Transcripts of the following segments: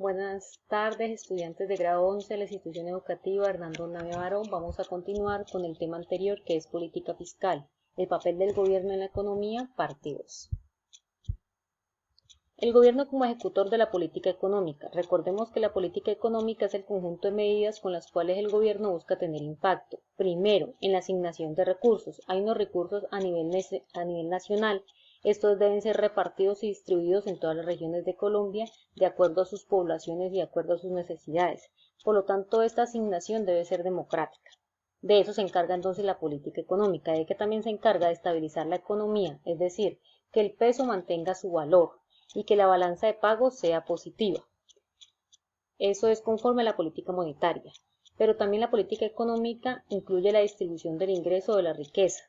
Buenas tardes, estudiantes de grado 11 de la institución educativa Hernando Navia Barón. Vamos a continuar con el tema anterior, que es política fiscal, el papel del gobierno en la economía, parte 2. El gobierno como ejecutor de la política económica. Recordemos que la política económica es el conjunto de medidas con las cuales el gobierno busca tener impacto. Primero, en la asignación de recursos. Hay unos recursos a nivel nacional. Estos deben ser repartidos y distribuidos en todas las regiones de Colombia de acuerdo a sus poblaciones y de acuerdo a sus necesidades. Por lo tanto, esta asignación debe ser democrática. De eso se encarga entonces la política económica, de que también se encarga de estabilizar la economía, es decir, que el peso mantenga su valor y que la balanza de pagos sea positiva. Eso es conforme a la política monetaria. Pero también la política económica incluye la distribución del ingreso o de la riqueza.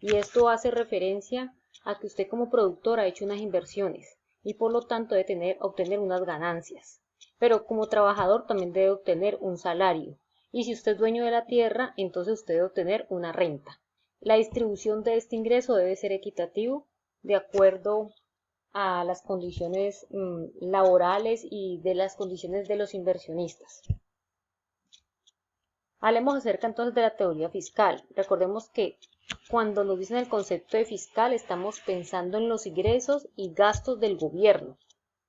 Y esto hace referencia a que usted como productor ha hecho unas inversiones y por lo tanto debe obtener unas ganancias. Pero como trabajador también debe obtener un salario. Y si usted es dueño de la tierra, entonces usted debe obtener una renta. La distribución de este ingreso debe ser equitativo de acuerdo a las condiciones laborales y de las condiciones de los inversionistas. Hablemos acerca entonces de la teoría fiscal. Recordemos que cuando nos dicen el concepto de fiscal estamos pensando en los ingresos y gastos del gobierno,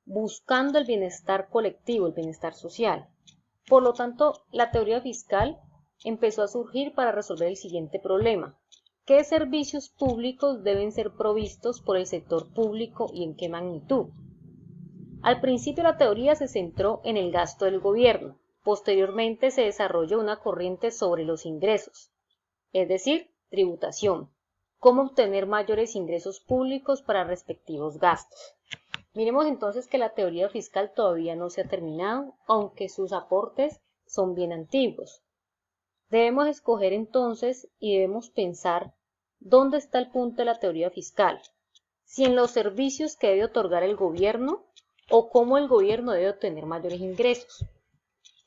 buscando el bienestar colectivo, el bienestar social. Por lo tanto, la teoría fiscal empezó a surgir para resolver el siguiente problema. ¿Qué servicios públicos deben ser provistos por el sector público y en qué magnitud? Al principio la teoría se centró en el gasto del gobierno. Posteriormente se desarrolló una corriente sobre los ingresos, es decir, tributación. Cómo obtener mayores ingresos públicos para respectivos gastos. Miremos entonces que la teoría fiscal todavía no se ha terminado, aunque sus aportes son bien antiguos. Debemos escoger entonces y debemos pensar dónde está el punto de la teoría fiscal, si en los servicios que debe otorgar el gobierno o cómo el gobierno debe obtener mayores ingresos.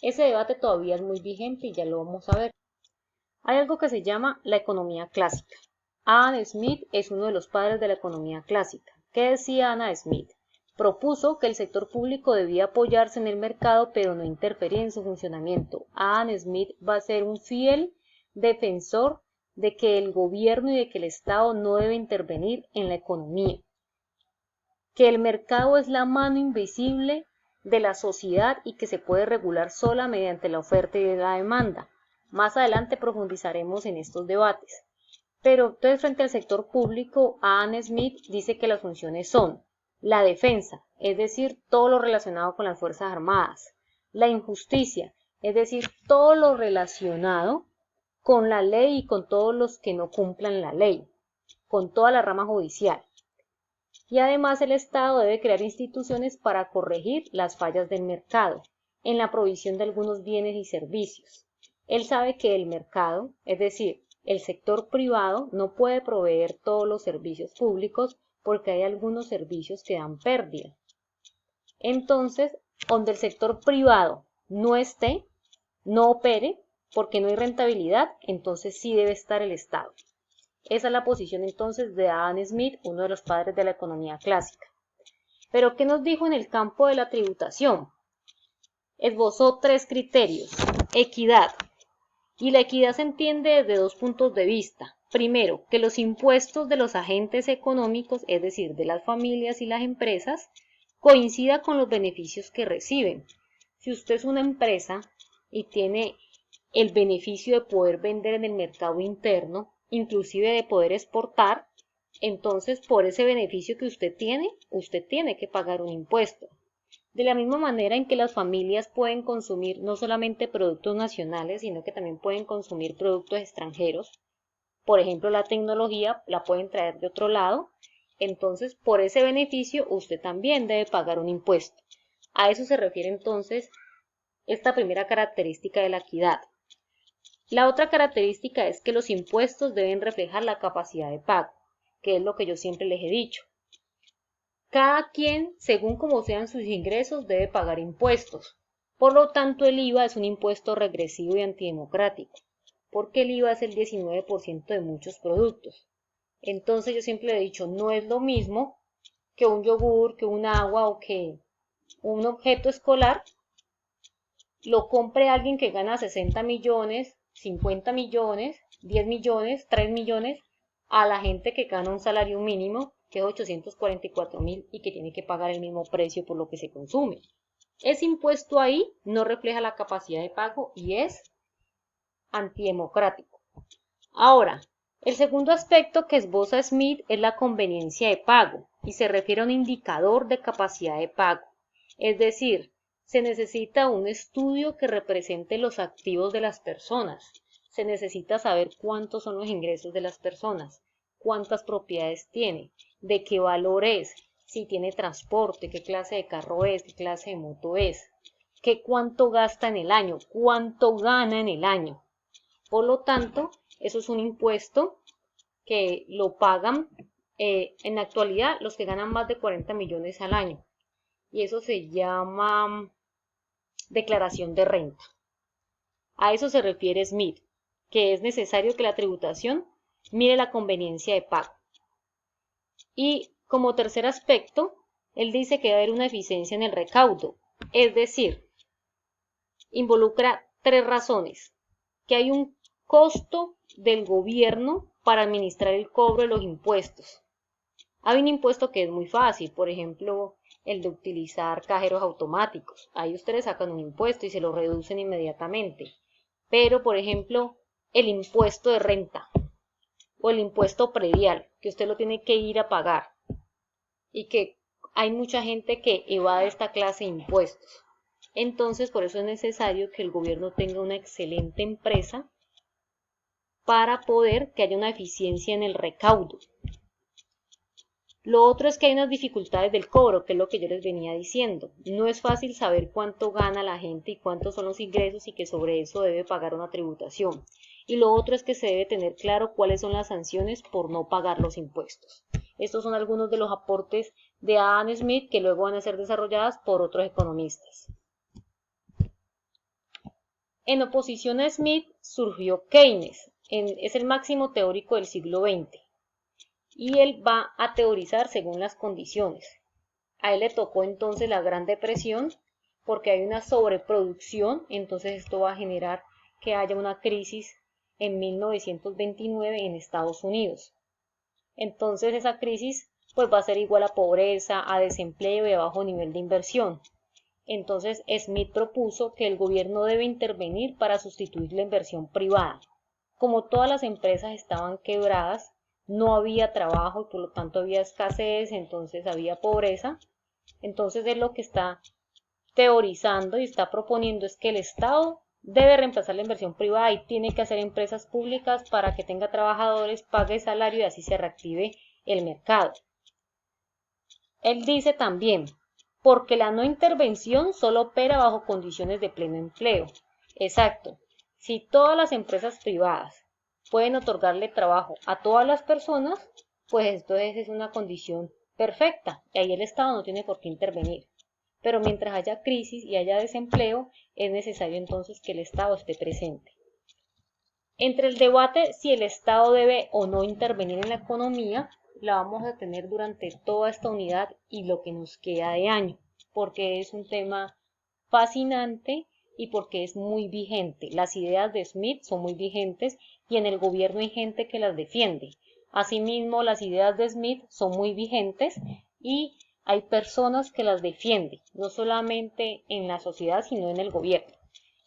Ese debate todavía es muy vigente y ya lo vamos a ver. Hay algo que se llama la economía clásica. Adam Smith es uno de los padres de la economía clásica. ¿Qué decía Adam Smith? Propuso que el sector público debía apoyarse en el mercado pero no interferir en su funcionamiento. Adam Smith va a ser un fiel defensor de que el gobierno y de que el Estado no debe intervenir en la economía. Que el mercado es la mano invisible de la sociedad y que se puede regular sola mediante la oferta y la demanda. Más adelante profundizaremos en estos debates. Pero entonces frente al sector público, Adam Smith dice que las funciones son la defensa, es decir, todo lo relacionado con las Fuerzas Armadas, la injusticia, es decir, todo lo relacionado con la ley y con todos los que no cumplan la ley, con toda la rama judicial. Y además el Estado debe crear instituciones para corregir las fallas del mercado en la provisión de algunos bienes y servicios. Él sabe que el mercado, es decir, el sector privado, no puede proveer todos los servicios públicos porque hay algunos servicios que dan pérdida. Entonces, donde el sector privado no esté, no opere, porque no hay rentabilidad, entonces sí debe estar el Estado. Esa es la posición entonces de Adam Smith, uno de los padres de la economía clásica. Pero ¿qué nos dijo en el campo de la tributación? Esbozó 3 criterios. Equidad. Y la equidad se entiende desde 2 puntos de vista. Primero, que los impuestos de los agentes económicos, es decir, de las familias y las empresas, coincida con los beneficios que reciben. Si usted es una empresa y tiene el beneficio de poder vender en el mercado interno, inclusive de poder exportar, entonces por ese beneficio que usted tiene que pagar un impuesto. De la misma manera en que las familias pueden consumir no solamente productos nacionales, sino que también pueden consumir productos extranjeros. Por ejemplo, la tecnología la pueden traer de otro lado. Entonces, por ese beneficio, usted también debe pagar un impuesto. A eso se refiere entonces esta primera característica de la equidad. La otra característica es que los impuestos deben reflejar la capacidad de pago, que es lo que yo siempre les he dicho. Cada quien, según como sean sus ingresos, debe pagar impuestos. Por lo tanto, el IVA es un impuesto regresivo y antidemocrático, porque el IVA es el 19% de muchos productos. Entonces, yo siempre he dicho, no es lo mismo que un yogur, que un agua o que un objeto escolar lo compre alguien que gana 60 millones, 50 millones, 10 millones, 3 millones, a la gente que gana un salario mínimo, que es 844.000 y que tiene que pagar el mismo precio por lo que se consume. Ese impuesto ahí no refleja la capacidad de pago y es antidemocrático. Ahora, el segundo aspecto que esboza Smith es la conveniencia de pago y se refiere a un indicador de capacidad de pago. Es decir, se necesita un estudio que represente los activos de las personas. Se necesita saber cuántos son los ingresos de las personas, cuántas propiedades tiene, de qué valor es, si tiene transporte, qué clase de carro es, qué clase de moto es, cuánto gasta en el año, cuánto gana en el año. Por lo tanto, eso es un impuesto que lo pagan en la actualidad los que ganan más de 40 millones al año. Y eso se llama declaración de renta. A eso se refiere Smith, que es necesario que la tributación mire la conveniencia de pago. Y como tercer aspecto, él dice que debe haber una eficiencia en el recaudo, es decir, involucra tres razones: que hay un costo del gobierno para administrar el cobro de los impuestos. Hay un impuesto que es muy fácil, por ejemplo, el de utilizar cajeros automáticos. Ahí ustedes sacan un impuesto y se lo reducen inmediatamente. Pero, por ejemplo, el impuesto de renta o el impuesto predial, que usted lo tiene que ir a pagar y que hay mucha gente que evade esta clase de impuestos. Entonces, por eso es necesario que el gobierno tenga una excelente empresa para poder que haya una eficiencia en el recaudo. Lo otro es que hay unas dificultades del cobro, que es lo que yo les venía diciendo. No es fácil saber cuánto gana la gente y cuántos son los ingresos y que sobre eso debe pagar una tributación. Y lo otro es que se debe tener claro cuáles son las sanciones por no pagar los impuestos. Estos son algunos de los aportes de Adam Smith que luego van a ser desarrolladas por otros economistas. En oposición a Smith surgió Keynes, es el máximo teórico del siglo XX. Y él va a teorizar según las condiciones. A él le tocó entonces la Gran Depresión porque hay una sobreproducción, entonces esto va a generar que haya una crisis en 1929 en Estados Unidos. Entonces esa crisis pues va a ser igual a pobreza, a desempleo y a bajo nivel de inversión. Entonces Smith propuso que el gobierno debe intervenir para sustituir la inversión privada. Como todas las empresas estaban quebradas, no había trabajo y por lo tanto había escasez, entonces había pobreza. Entonces él lo que está teorizando y está proponiendo es que el Estado debe reemplazar la inversión privada y tiene que hacer empresas públicas para que tenga trabajadores, pague salario y así se reactive el mercado. Él dice también, porque la no intervención solo opera bajo condiciones de pleno empleo. Exacto, si todas las empresas privadas pueden otorgarle trabajo a todas las personas, pues entonces es una condición perfecta y ahí el Estado no tiene por qué intervenir. Pero mientras haya crisis y haya desempleo, es necesario entonces que el Estado esté presente. Entre el debate si el Estado debe o no intervenir en la economía, la vamos a tener durante toda esta unidad y lo que nos queda de año, porque es un tema fascinante y porque es muy vigente. Las ideas de Smith son muy vigentes y en el gobierno hay gente que las defiende. Asimismo, las ideas de Smith son muy vigentes y hay personas que las defienden, no solamente en la sociedad, sino en el gobierno.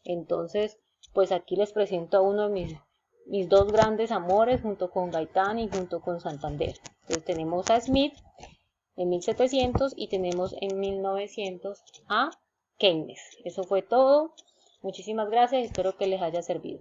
Entonces, pues aquí les presento a uno de mis dos grandes amores, junto con Gaitán y junto con Santander. Entonces tenemos a Smith en 1700 y tenemos en 1900 a Keynes. Eso fue todo. Muchísimas gracias, espero que les haya servido.